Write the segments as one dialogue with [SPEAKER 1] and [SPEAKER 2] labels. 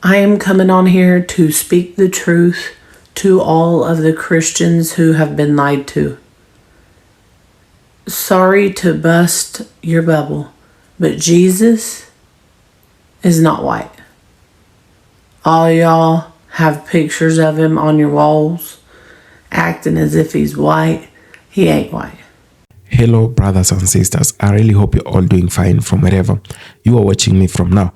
[SPEAKER 1] I am coming on here to speak the truth to all of the Christians who have been lied to. Sorry to bust your bubble, but Jesus is not white. All y'all have pictures of him on your walls, acting as if he's white. He ain't white.
[SPEAKER 2] Hello, brothers and sisters. I really hope you're all doing fine from wherever you are watching me from now.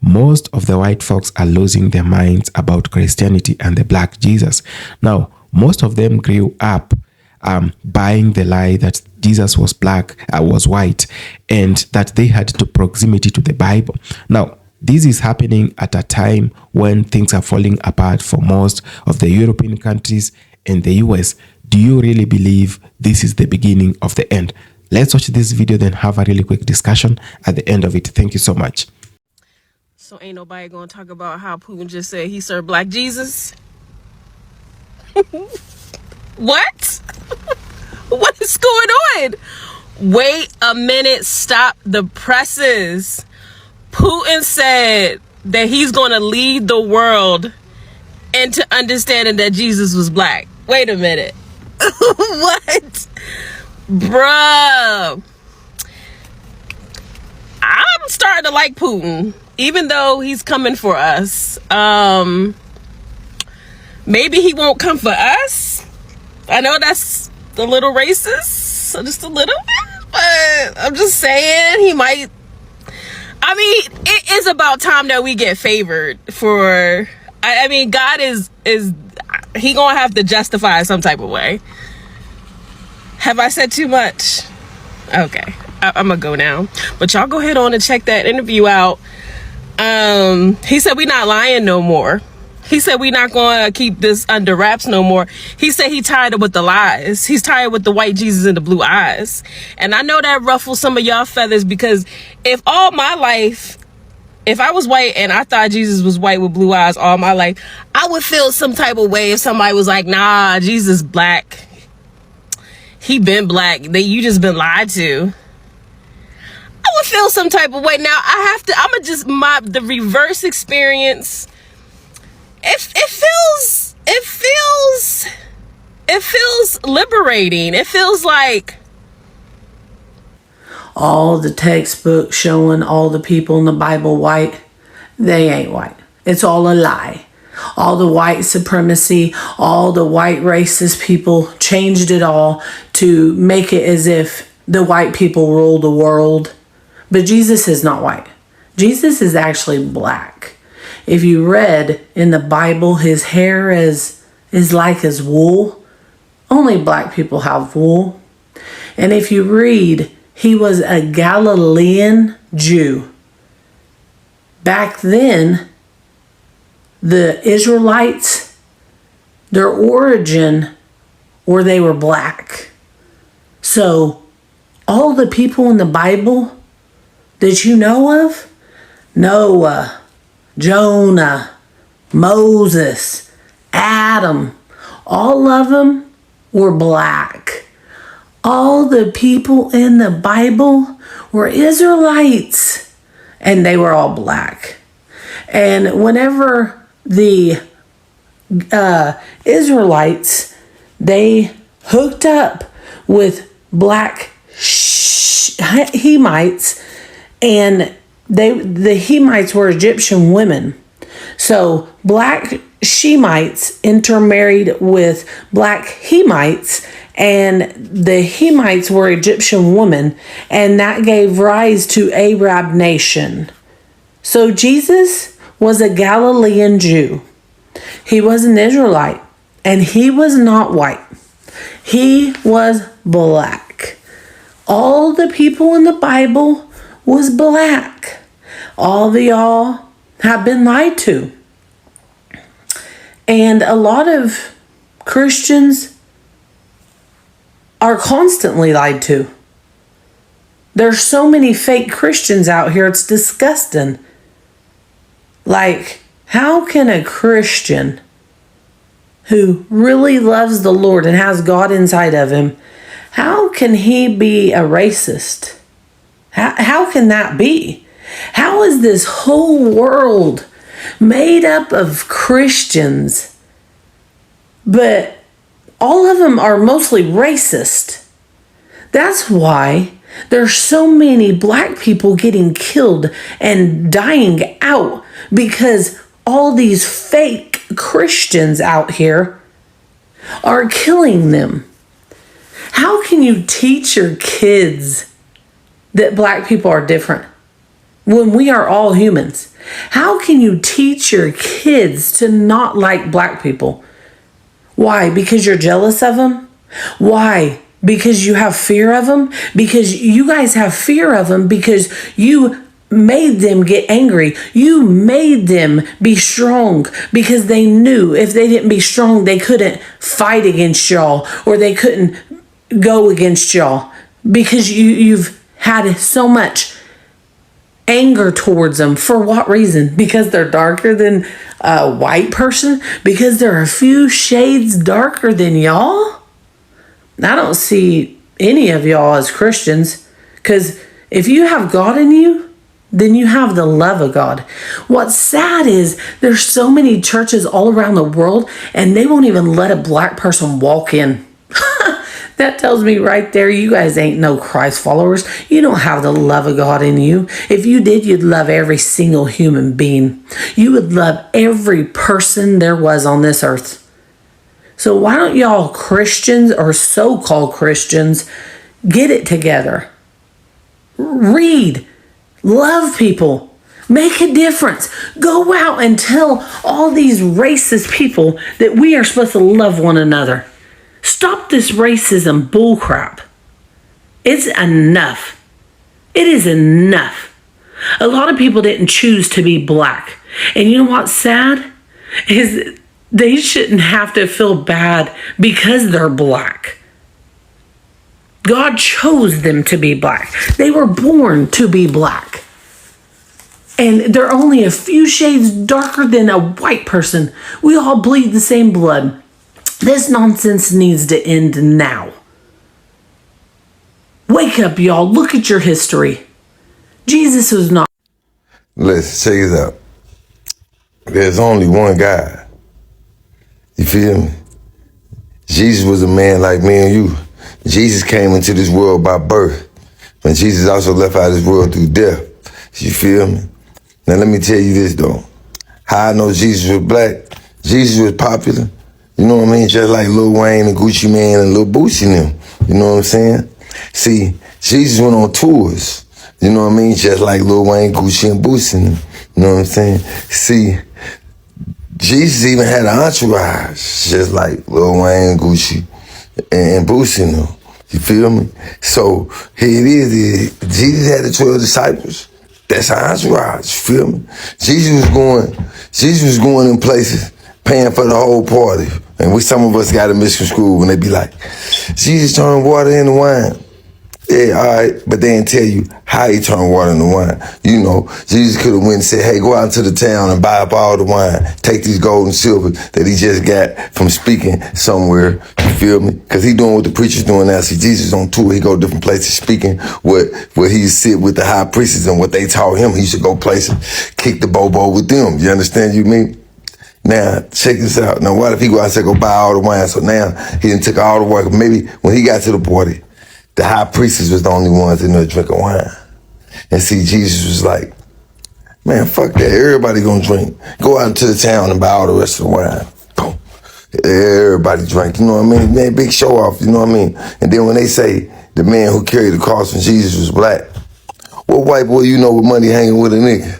[SPEAKER 2] Most of the white folks are losing their minds about Christianity and the black Jesus. Now, most of them grew up buying the lie that Jesus was was white, and that they had to proximity to the Bible. Now, this is happening at a time when things are falling apart for most of the European countries and the US. Do you really believe this is the beginning of the end? Let's watch this video, then have a really quick discussion at the end of it. Thank you so much.
[SPEAKER 3] So ain't nobody gonna talk about how Putin just said he served black Jesus? What? What is going on? Wait a minute, stop the presses. Putin said that he's gonna lead the world into understanding that Jesus was black. Wait a minute. What? Bruh. I'm starting to like Putin, even though he's coming for us. Maybe he won't come for us. I know that's a little racist, just a little bit, but I'm just saying he might. I mean, it is about time that we get favored for. I mean, God is he gonna have to justify some type of way. Have I said too much? Okay. I'm gonna go now, but y'all go ahead on and check that interview out. He said we not lying no more. He said we not gonna keep this under wraps no more. He said he tired with the lies. He's tired with the white Jesus and the blue eyes. And I know that ruffles some of y'all feathers, because if all my life, if I was white and I thought Jesus was white with blue eyes all my life, I would feel some type of way if somebody was like, nah, Jesus black. He been black. You just been lied to. I would feel some type of way. Now the reverse experience. It feels liberating. It feels like
[SPEAKER 1] all the textbooks showing all the people in the Bible white, they ain't white. It's all a lie. All the white supremacy, all the white racist people changed it all to make it as if the white people rule the world. But Jesus is not white. Jesus is actually black. If you read in the Bible, his hair is like as wool. Only black people have wool. And if you read, he was a Galilean Jew. Back then, the Israelites, their origin, or they were black. So all the people in the Bible that you know of, Noah, Jonah, Moses, Adam, all of them were black. All the people in the Bible were Israelites, and they were all black. And whenever the Israelites, they hooked up with black Hamites, and the Hamites were Egyptian women. So black Shemites intermarried with black Hamites, and the Hamites were Egyptian women, and that gave rise to Arab nation. So Jesus was a Galilean Jew. He was an Israelite, and he was not white. He was black. All the people in the Bible was black. All of y'all have been lied to. And a lot of Christians are constantly lied to. There's so many fake Christians out here, it's disgusting. Like, how can a Christian who really loves the Lord and has God inside of him, how can he be a racist? How can that be? How is this whole world made up of Christians, but all of them are mostly racist. That's why there's so many black people getting killed and dying out, because all these fake Christians out here are killing them. How can you teach your kids that black people are different when we are all humans? How can you teach your kids to not like black people? Why? Because you're jealous of them? Why? Because you have fear of them? Because you guys have fear of them because you made them get angry. You made them be strong because they knew if they didn't be strong, they couldn't fight against y'all, or they couldn't go against y'all, because you've had so much anger towards them. For what reason? Because they're darker than a white person? Because they're a few shades darker than y'all? I don't see any of y'all as Christians, because if you have God in you, then you have the love of God. What's sad is there's so many churches all around the world and they won't even let a black person walk in. That tells me right there, you guys ain't no Christ followers. You don't have the love of God in you. If you did, you'd love every single human being. You would love every person there was on this earth. So why don't y'all Christians, or so-called Christians, get it together? Read. Love people. Make a difference. Go out and tell all these racist people that we are supposed to love one another. Stop this racism bullcrap. It's enough. It is enough. A lot of people didn't choose to be black. And you know what's sad? Is they shouldn't have to feel bad because they're black. God chose them to be black. They were born to be black. And they're only a few shades darker than a white person. We all bleed the same blood. This nonsense needs to end now. Wake up, y'all. Look at your history. Jesus was not.
[SPEAKER 4] Listen, check it out. There's only one God. You feel me? Jesus was a man like me and you. Jesus came into this world by birth. But Jesus also left out of this world through death. You feel me? Now let me tell you this though. How I know Jesus was black. Jesus was popular. You know what I mean? Just like Lil Wayne and Gucci Mane and Lil Boosie and them. You know what I'm saying? See, Jesus went on tours. You know what I mean? Just like Lil Wayne, Gucci, and Boosie and them. You know what I'm saying? See, Jesus even had an entourage, just like Lil Wayne, Gucci, and Boosie and them. You feel me? So here it is. Jesus had the 12 disciples. That's an entourage. You feel me? Jesus was going in places, paying for the whole party. And some of us got to miss from school when they be like, Jesus turned water into wine. Yeah, all right, but they didn't tell you how he turned water into wine. You know, Jesus could have went and said, hey, go out into the town and buy up all the wine. Take these gold and silver that he just got from speaking somewhere. You feel me? Because he doing what the preacher's doing now. See, Jesus on tour. He go different places speaking where he sit with the high priests and what they taught him. He should go places, kick the bobo with them. You understand you mean? Now, check this out. Now, what if he go out and say, go buy all the wine? So now he done took all the work. Maybe when he got to the party, the high priestess was the only ones in there drinking wine. And see, Jesus was like, man, fuck that. Everybody gonna drink. Go out into the town and buy all the rest of the wine. Boom. Everybody drank, you know what I mean? Man, big show off, you know what I mean? And then when they say the man who carried the cross when Jesus was black, what white boy you know with money hanging with a nigga?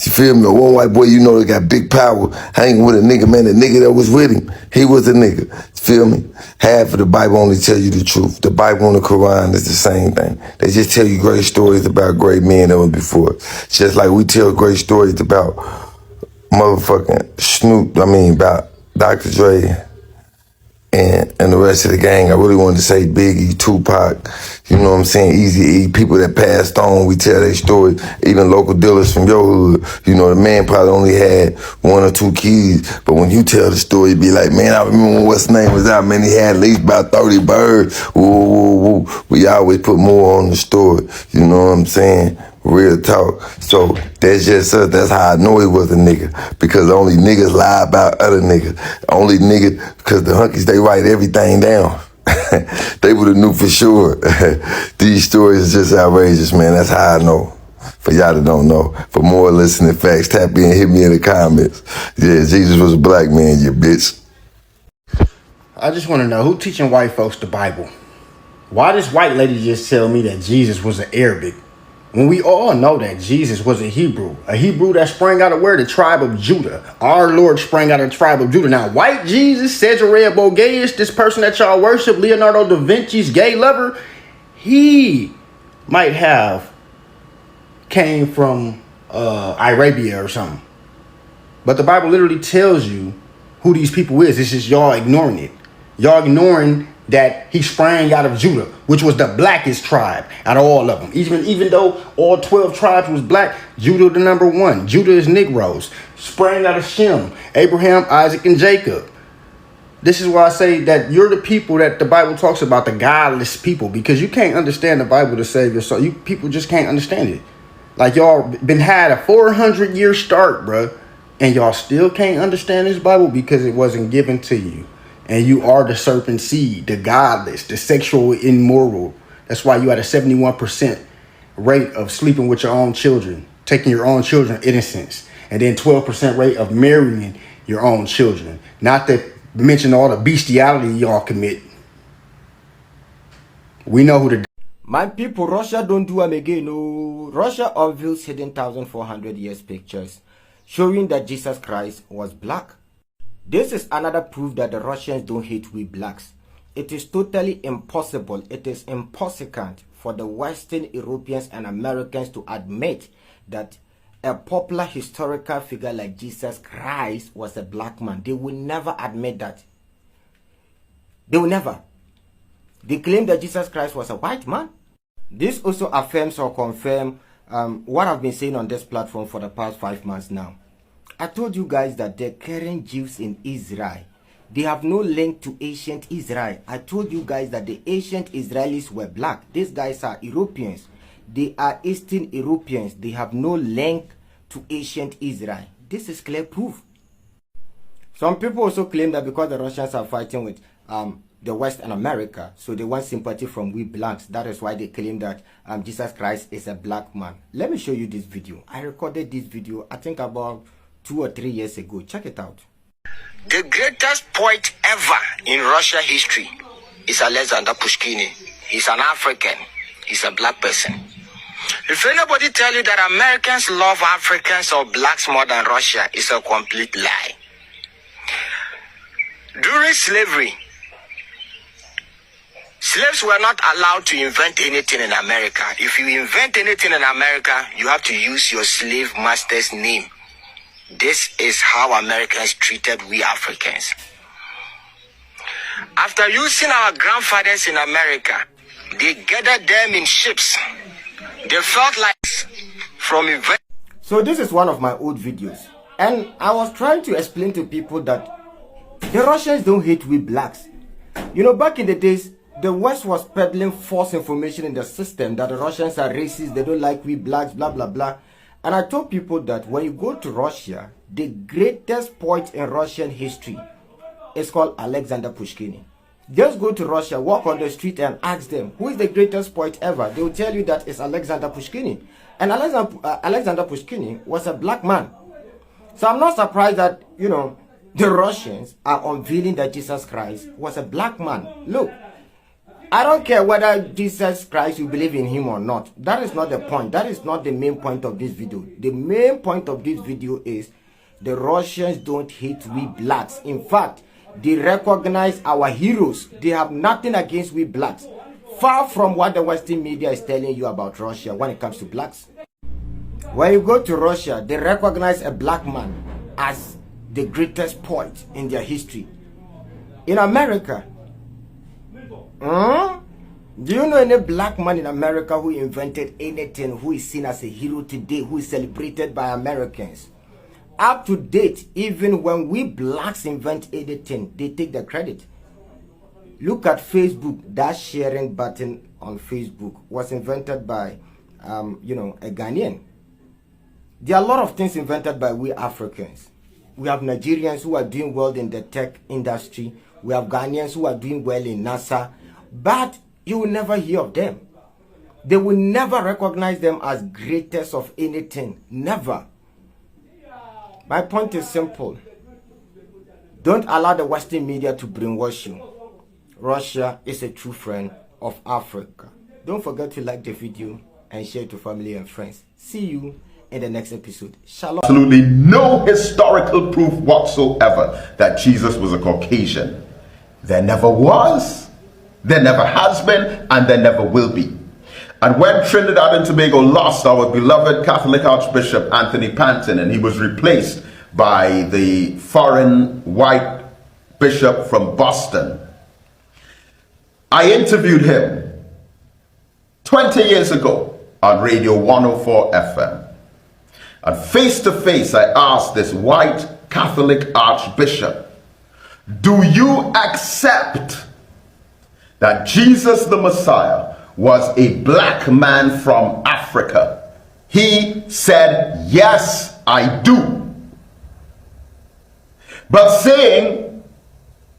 [SPEAKER 4] You feel me? One white boy you know that got big power hanging with a nigga, man, the nigga that was with him, he was a nigga. You feel me? Half of the Bible only tell you the truth. The Bible and the Quran is the same thing. They just tell you great stories about great men that were before. Just like we tell great stories about motherfucking about Dr. Dre and the rest of the gang. I really wanted to say Biggie, Tupac, you know what I'm saying, Eazy-E, people that passed on, we tell their stories, even local dealers from your hood. You know, the man probably only had 1 or 2 kids, but when you tell the story, you be like, man, I remember when what's name was out, man, he had at least about 30 birds. Woo, woo, woo. We always put more on the story, you know what I'm saying? Real talk. So that's just us. That's how I know he was a nigga. Because only niggas lie about other niggas. Only niggas, because the hunkies, they write everything down. They would have knew for sure. These stories is just outrageous, man. That's how I know. For y'all that don't know. For more listening facts, tap in, hit me in the comments. Yeah, Jesus was a black man, you bitch.
[SPEAKER 5] I just want to know, who teaching white folks the Bible? Why does white lady just tell me that Jesus was an Arabic, when we all know that Jesus was a Hebrew that sprang out of where? The tribe of Judah. Our Lord sprang out of the tribe of Judah. Now, white Jesus, Cesare Borgias, this person that y'all worship, Leonardo da Vinci's gay lover, he might have came from Arabia or something. But the Bible literally tells you who these people is. It's just y'all ignoring it. Y'all ignoring that he sprang out of Judah, which was the blackest tribe out of all of them. Even though all 12 tribes was black, Judah the number one. Judah is Negroes. Sprang out of Shem, Abraham, Isaac, and Jacob. This is why I say that you're the people that the Bible talks about, the godless people, because you can't understand the Bible to save your soul. You people just can't understand it. Like, y'all been had a 400-year start, bruh, and y'all still can't understand this Bible because it wasn't given to you. And you are the serpent seed, the godless, the sexual immoral. That's why you had a 71% rate of sleeping with your own children, taking your own children's innocence, and then 12% rate of marrying your own children. Not to mention all the bestiality y'all commit. We know who the...
[SPEAKER 6] My people, Russia don't do them again. No. Russia unveils hidden 1,400 years pictures showing that Jesus Christ was black. This is another proof that the Russians don't hate we blacks. It is totally impossible. It is impossible for the Western Europeans and Americans to admit that a popular historical figure like Jesus Christ was a black man. They will never admit that. They will never. They claim that Jesus Christ was a white man. This also affirms or confirms what I've been saying on this platform for the past 5 months now. I told you guys that the current Jews in Israel, they have no link to ancient Israel. I told you guys that the ancient Israelis were black. These guys are Europeans. They are Eastern Europeans. They have no link to ancient Israel. This is clear proof. Some people also claim that because the Russians are fighting with the West and America, so they want sympathy from we blacks. That is why they claim that Jesus Christ is a black man. Let me show you this video. I recorded this video, I think about 2 or 3 years ago. Check it out.
[SPEAKER 7] The greatest poet ever in Russia history is Alexander Pushkin. He's an African. He's a black person. If anybody tell you that Americans love Africans or blacks more than Russia, it's a complete lie. During slavery, slaves were not allowed to invent anything in America. If you invent anything in America, you have to use your slave master's name. This is how Americans treated we Africans. After using our grandfathers in America, they gathered them in ships. They felt like from invent.
[SPEAKER 6] So this is one of my old videos. And I was trying to explain to people that the Russians don't hate we blacks. You know, back in the days, the West was peddling false information in the system that the Russians are racist, they don't like we blacks, blah, blah, blah. And I told people that when you go to Russia, the greatest poet in Russian history is called Alexander Pushkin. Just go to Russia, walk on the street and ask them, who is the greatest poet ever? They will tell you that it's Alexander Pushkin. And Alexander Pushkin was a black man. So I'm not surprised that, you know, the Russians are unveiling that Jesus Christ was a black man. Look, I don't care whether Jesus Christ, you believe in him or not. That is not the point. That is not the main point of this video. The main point of this video is the Russians don't hate we blacks. In fact, they recognize our heroes. They have nothing against we blacks. Far from what the Western media is telling you about Russia when it comes to blacks. When you go to Russia, they recognize a black man as the greatest poet in their history. In America, do you know any black man in America who invented anything, who is seen as a hero today, who is celebrated by Americans? Up to date, even when we blacks invent anything, they take the credit. Look at Facebook. That sharing button on Facebook was invented by a Ghanaian. There are a lot of things invented by we Africans. We have Nigerians who are doing well in the tech industry. We have Ghanaians who are doing well in NASA. But you will never hear of them. They will never recognize them as greatest of anything. Never. My point is simple. Don't allow the Western media to brainwash you. Russia is a true friend of Africa. Don't forget to like the video and share it to family and friends. See you in the next episode. Shalom.
[SPEAKER 8] Absolutely no historical proof whatsoever that Jesus was a Caucasian. There never was, there never has been, and there never will be. And when Trinidad and Tobago lost our beloved Catholic Archbishop Anthony Panton, and he was replaced by the foreign white bishop from Boston, I interviewed him 20 years ago on Radio 104 FM. And face to face, I asked this white Catholic Archbishop, do you accept that Jesus the Messiah was a black man from Africa? He said, yes, I do. But saying,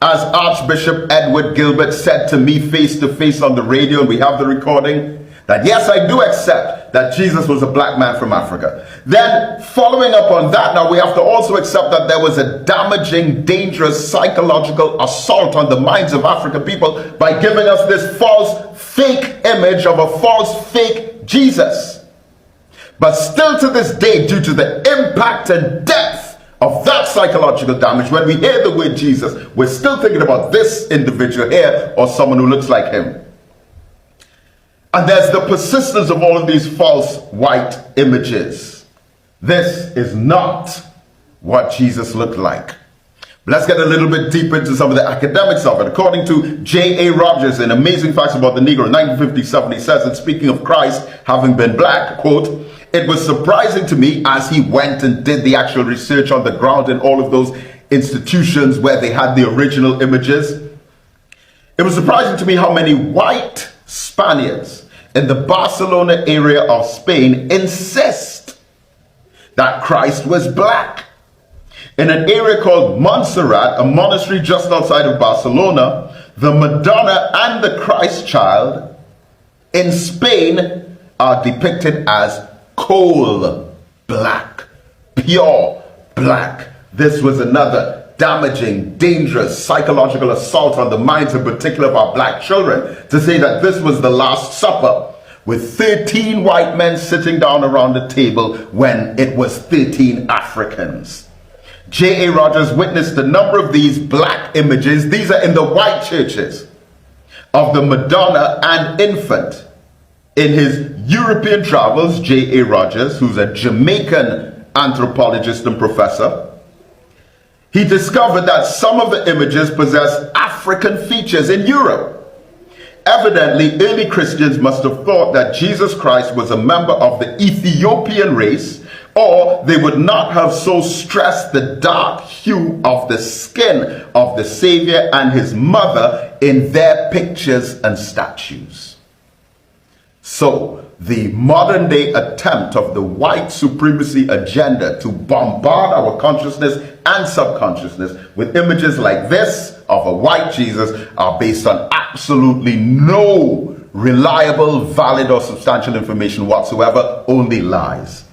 [SPEAKER 8] as Archbishop Edward Gilbert said to me face to face on the radio, and we have the recording, that yes, I do accept that Jesus was a black man from Africa. Then following up on that, now we have to also accept that there was a damaging, dangerous psychological assault on the minds of African people by giving us this false, fake image of a false, fake Jesus. But still to this day, due to the impact and depth of that psychological damage, when we hear the word Jesus, we're still thinking about this individual here or someone who looks like him. And there's the persistence of all of these false white images. This is not what Jesus looked like. But let's get a little bit deeper into some of the academics of it. According to J.A. Rogers in Amazing Facts About the Negro in 1957, he says, and speaking of Christ having been black, quote, it was surprising to me as he went and did the actual research on the ground in all of those institutions where they had the original images. It was surprising to me how many white Spaniards in the Barcelona area of Spain insist that Christ was black. In an area called Montserrat, a monastery just outside of Barcelona, the Madonna and the Christ child in Spain are depicted as coal black, pure black. This was another damaging, dangerous psychological assault on the minds in particular of our black children, to say that this was the Last Supper with 13 white men sitting down around the table when it was 13 Africans. J.A. Rogers witnessed a number of these black images. These are in the white churches of the Madonna and infant. In his European travels, J.A. Rogers, who's a Jamaican anthropologist and professor, he discovered that some of the images possess African features in Europe. Evidently, early Christians must have thought that Jesus Christ was a member of the Ethiopian race, or they would not have so stressed the dark hue of the skin of the Savior and his mother in their pictures and statues. So, the modern day attempt of the white supremacy agenda to bombard our consciousness and subconsciousness with images like this of a white Jesus are based on absolutely no reliable, valid, or substantial information whatsoever, only lies.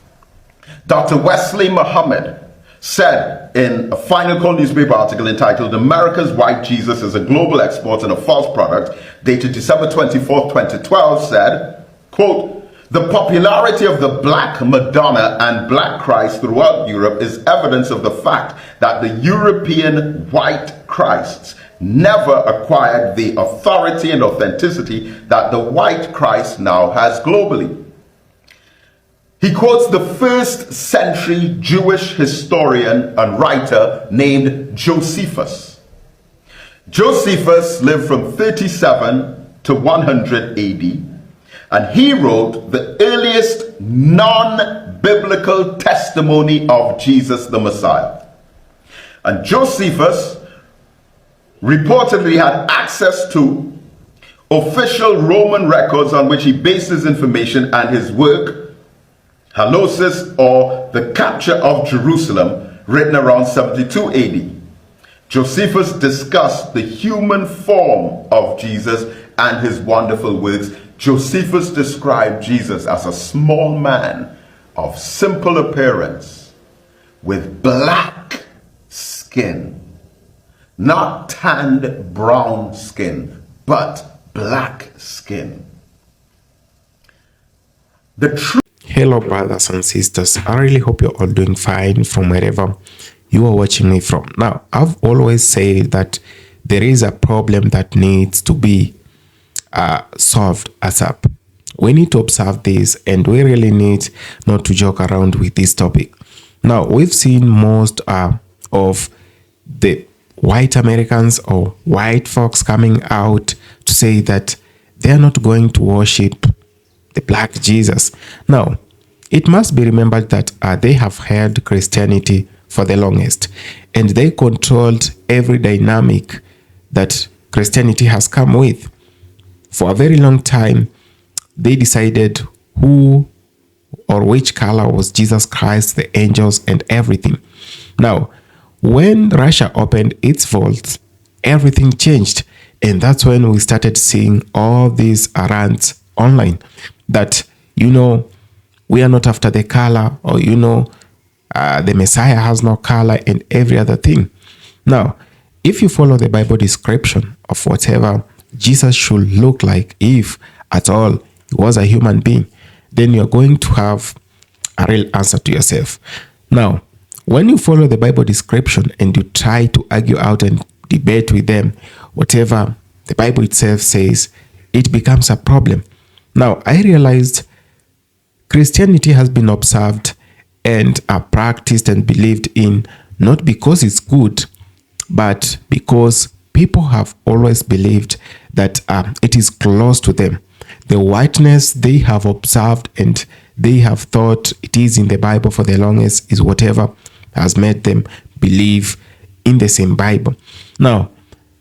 [SPEAKER 8] Dr. Wesley Muhammad said in a Final Call newspaper article entitled America's White Jesus is a Global Export and a False Product, dated December 24, 2012, said, quote, the popularity of the black Madonna and black Christ throughout Europe is evidence of the fact that the European white Christs never acquired the authority and authenticity that the white Christ now has globally. He quotes the first century Jewish historian and writer named Josephus. Josephus lived from 37 to 100 AD. And he wrote the earliest non-biblical testimony of Jesus the Messiah. And Josephus reportedly had access to official Roman records on which he based his information and his work, Halosis, or the capture of Jerusalem, written around 72 AD. Josephus discussed the human form of Jesus and his wonderful works. Josephus described Jesus as a small man of simple appearance with black skin, not tanned brown skin, but black skin.
[SPEAKER 2] Hello, brothers and sisters. I really hope you're all doing fine from wherever you are watching me from. Now, I've always said that there is a problem that needs to be solved ASAP. We need to observe this, and we really need not to joke around with this topic. Now, we've seen most of the white Americans or white folks coming out to say that they're not going to worship the black Jesus. Now, it must be remembered that they have held Christianity for the longest, and they controlled every dynamic that Christianity has come with. For a very long time, they decided who or which color was Jesus Christ, the angels, and everything. Now, when Russia opened its vaults, everything changed, and that's when we started seeing all these rants online that, we are not after the color, or the Messiah has no color, and every other thing. Now, if you follow the Bible description of whatever Jesus should look like, if at all he was a human being, then you're going to have a real answer to yourself. Now, when you follow the Bible description and you try to argue out and debate with them, whatever the Bible itself says, it becomes a problem. Now, I realized Christianity has been observed and practiced and believed in not because it's good, but because people have always believed that it is close to them. The whiteness they have observed and they have thought it is in the Bible for the longest is whatever has made them believe in the same Bible. Now,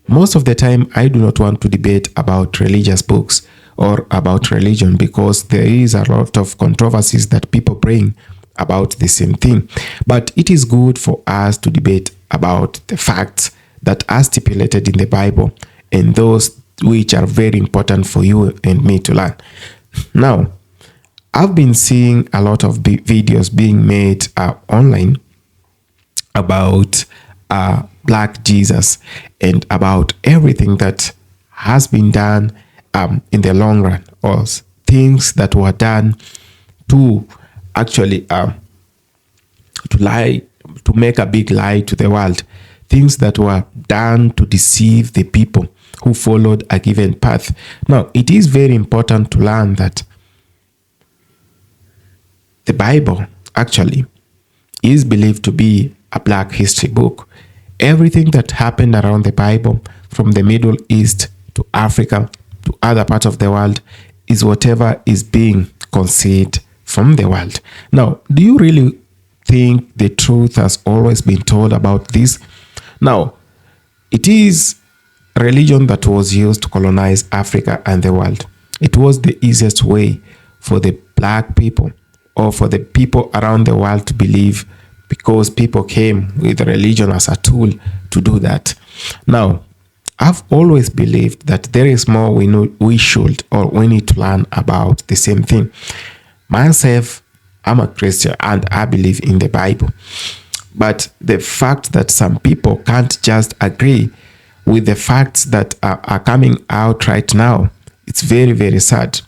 [SPEAKER 2] most of the time, I do not want to debate about religious books or about religion because there is a lot of controversies that people bring about the same thing. But it is good for us to debate about the facts that are stipulated in the Bible and those which are very important for you and me to learn. Now, I've been seeing a lot of videos being made online about black Jesus and about everything that has been done in the long run, or things that were done to actually to lie, to make a big lie to the world, things that were done to deceive the people who followed a given path. Now, it is very important to learn that the Bible actually is believed to be a black history book. Everything that happened around the Bible, from the Middle East to Africa to other parts of the world, is whatever is being concealed from the world. Now, do you really think the truth has always been told about this? Now, it is religion that was used to colonize Africa and the world. It was the easiest way for the black people or for the people around the world to believe, because people came with religion as a tool to do that. Now, I've always believed that there is more we should or we need to learn about the same thing. Myself, I'm a Christian and I believe in the Bible. But the fact that some people can't just agree with the facts that are coming out right now, it's very, very sad.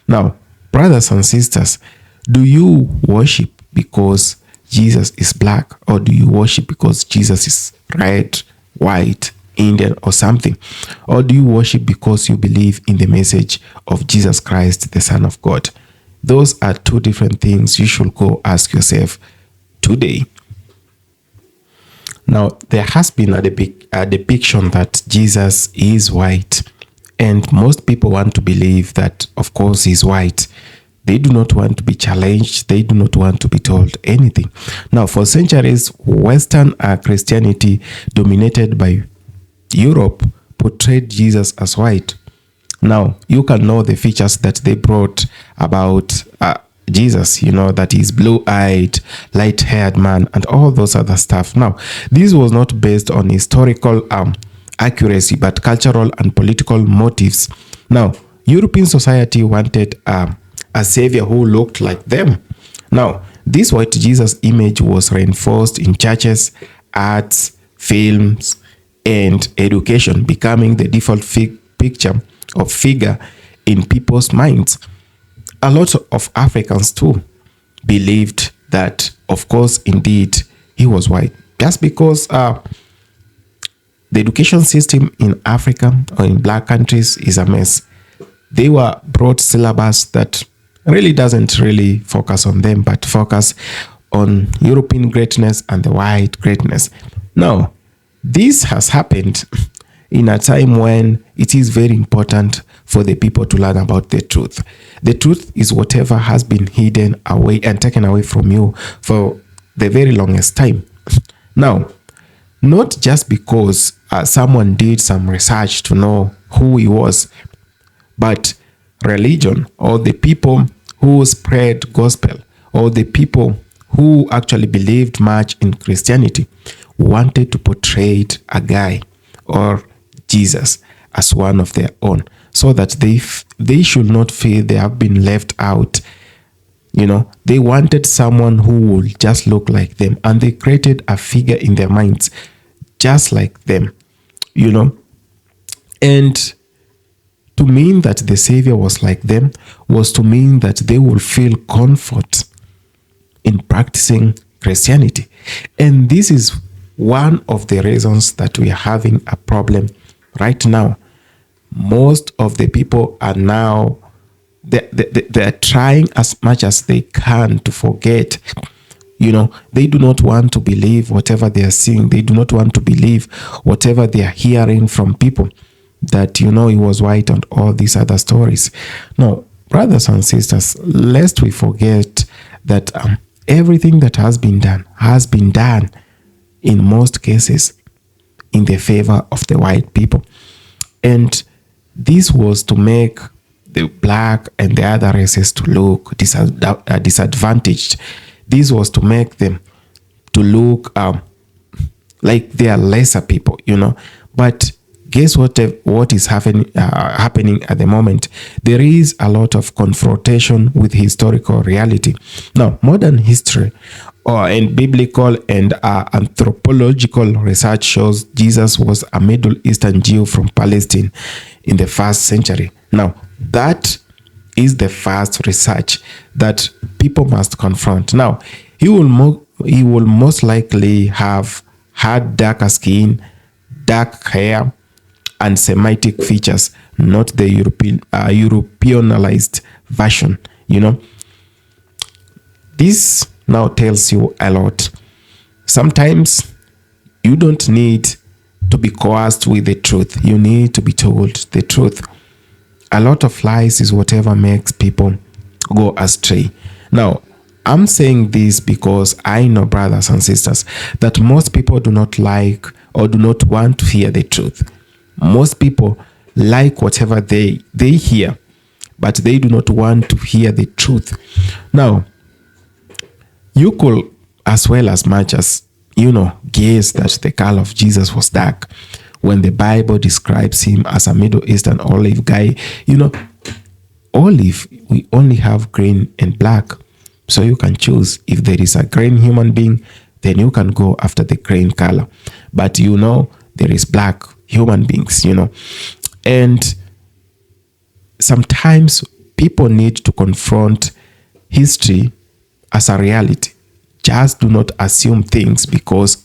[SPEAKER 2] Now, brothers and sisters, do you worship because Jesus is black, or do you worship because Jesus is red, white, Indian, or something? Or do you worship because you believe in the message of Jesus Christ, the Son of God? Those are two different things you should go ask yourself today. Now, there has been a depiction that Jesus is white, and most people want to believe that, of course, he's white. They do not want to be challenged. They do not want to be told anything. Now, for centuries, Western Christianity, dominated by Europe, portrayed Jesus as white. Now, you can know the features that they brought about Jesus, that he's blue-eyed, light-haired man, and all those other stuff. Now, this was not based on historical accuracy, but cultural and political motives. Now, European society wanted a savior who looked like them. Now, this white Jesus image was reinforced in churches, arts, films, and education, becoming the default picture of figure in people's minds. A lot of Africans too believed that, of course, indeed, he was white. Just because the education system in Africa or in black countries is a mess. They were brought syllabus that really doesn't really focus on them, but focus on European greatness and the white greatness. Now, this has happened in a time when it is very important for the people to learn about the truth. The truth is whatever has been hidden away and taken away from you for the very longest time. Now, not just because someone did some research to know who he was, but religion, or the people who spread gospel, or the people who actually believed much in Christianity, wanted to portray a guy or Jesus as one of their own, so that they should not feel they have been left out. They wanted someone who would just look like them, and they created a figure in their minds just like them, and to mean that the savior was like them was to mean that they will feel comfort in practicing Christianity. And this is one of the reasons that we are having a problem right now. Most of the people are now, they are trying as much as they can to forget. They do not want to believe whatever they are seeing. They do not want to believe whatever they are hearing from people, that he was white and all these other stories. No, brothers and sisters, lest we forget that everything that has been done in most cases in the favor of the white people. And this was to make the black and the other races to look disadvantaged. This was to make them to look like they are lesser people, But guess what is happening at the moment? There is a lot of confrontation with historical reality. Now, modern history and biblical and anthropological research shows Jesus was a Middle Eastern Jew from Palestine in the 1st century. Now, that is the first research that people must confront. Now, he will most likely have had darker skin, dark hair, and Semitic features, not the Europeanized version. This now tells you a lot. Sometimes you don't need to be coerced with the truth. You need to be told the truth. A lot of lies is whatever makes people go astray. Now, I'm saying this because I know, brothers and sisters, that most people do not like or do not want to hear the truth. Most people like whatever they hear, but they do not want to hear the truth. Now, you could as well as much as, guess that the color of Jesus was dark when the Bible describes him as a Middle Eastern olive guy. Olive, we only have green and black. So you can choose. If there is a green human being, then you can go after the green color. But there is black human beings, And sometimes people need to confront history as a reality. Just do not assume things because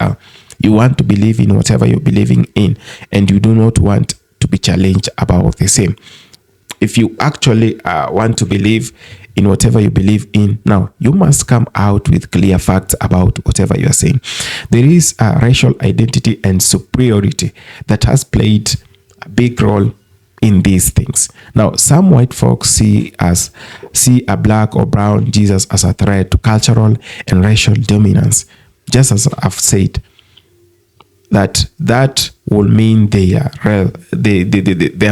[SPEAKER 2] you want to believe in whatever you're believing in, and you do not want to be challenged about the same. If you actually want to believe in whatever you believe in, now you must come out with clear facts about whatever you are saying. There is a racial identity and superiority that has played a big role in these things. Now, some white folks see a black or brown Jesus as a threat to cultural and racial dominance. Just as I've said, that will mean they are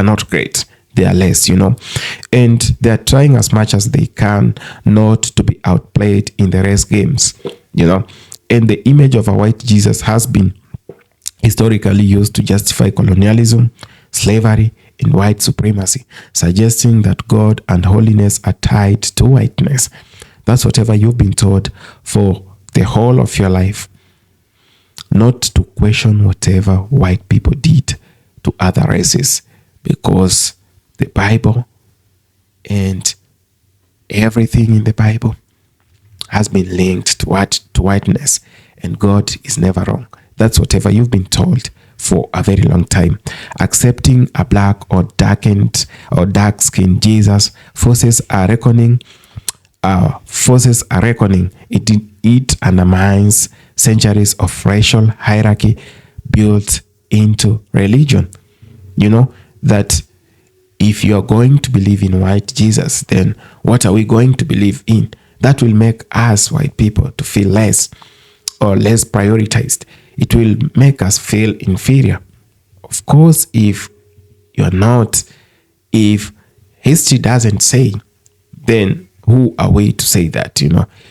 [SPEAKER 2] not great. they are less, and they are trying as much as they can not to be outplayed in the race games, and the image of a white Jesus has been historically used to justify colonialism, slavery, and white supremacy, suggesting that God and holiness are tied to whiteness. That's whatever you've been taught for the whole of your life, not to question whatever white people did to other races, because the Bible and everything in the Bible has been linked to whiteness, and God is never wrong. That's whatever you've been told for a very long time. Accepting a black or darkened or dark-skinned Jesus forces a reckoning. It undermines centuries of racial hierarchy built into religion. That if you are going to believe in white Jesus, then what are we going to believe in? That will make us white people to feel less or less prioritized. It will make us feel inferior. Of course, if you're not, if history doesn't say, then who are we to say that,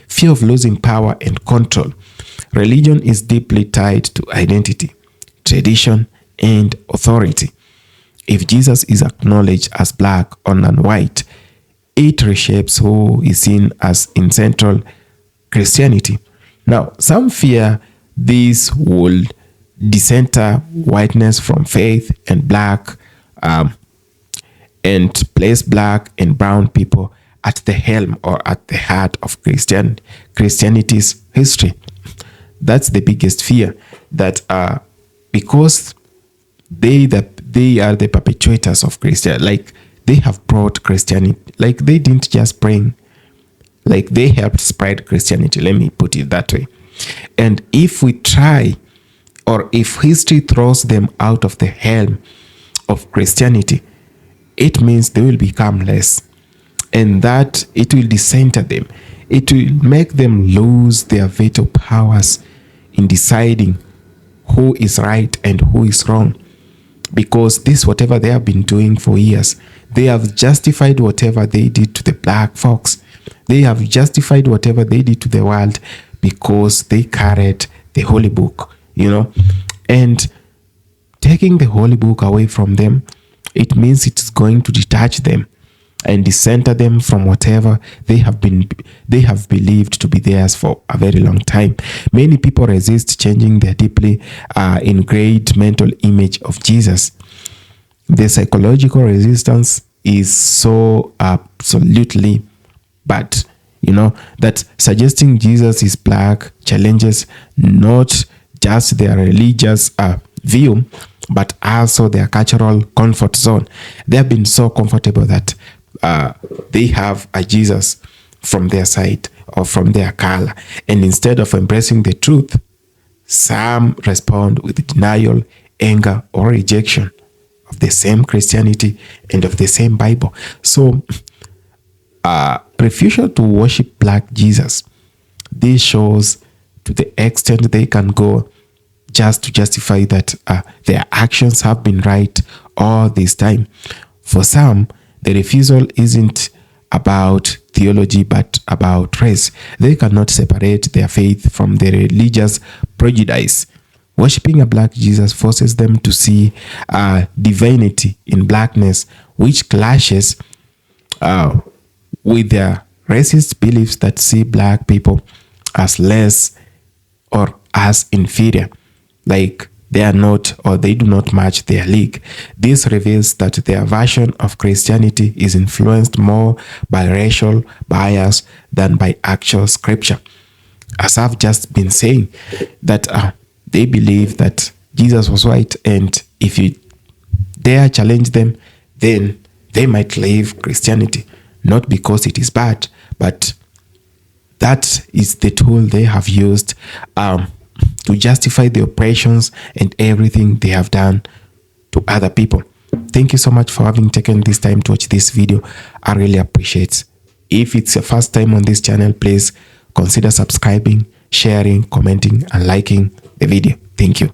[SPEAKER 2] Fear of losing power and control. Religion is deeply tied to identity, tradition, and authority. If Jesus is acknowledged as black or non-white, it reshapes who is seen as in central Christianity. Now, some fear this will decenter whiteness from faith and and place black and brown people at the helm or at the heart of Christianity's history. That's the biggest fear, that because they are the perpetuators of Christianity, like they have brought Christianity, like they didn't just bring, like they helped spread Christianity, let me put it that way. And if we try, or if history throws them out of the helm of Christianity, it means they will become less, and that it will decenter them. It will make them lose their veto powers in deciding who is right and who is wrong. Because this, whatever they have been doing for years, they have justified whatever they did to the black folks. They have justified whatever they did to the world because they carried the holy book, and taking the holy book away from them, it means it's going to detach them and decenter them from whatever they have believed to be theirs for a very long time. Many people resist changing their deeply ingrained mental image of Jesus. The psychological resistance is so absolutely bad, that suggesting Jesus is black challenges not just their religious view, but also their cultural comfort zone. They have been so comfortable that they have a Jesus from their side or from their color. And instead of embracing the truth, some respond with denial, anger, or rejection of the same Christianity and of the same Bible. So, refusal to worship black Jesus, this shows to the extent they can go just to justify that their actions have been right all this time. For some, the refusal isn't about theology but about race. They cannot separate their faith from their religious prejudice. Worshipping a black Jesus forces them to see divinity in blackness, which clashes with their racist beliefs that see black people as less or as inferior, like they are not or they do not match their league. This reveals that their version of Christianity is influenced more by racial bias than by actual scripture. As I've just been saying, that they believe that Jesus was white, and if you dare challenge them, then they might leave Christianity, not because it is bad, but that is the tool they have used to justify the oppressions and everything they have done to other people. Thank you so much for having taken this time to watch this video. I really appreciate it. If it's your first time on this channel, please consider subscribing, sharing, commenting, and liking the video. Thank you.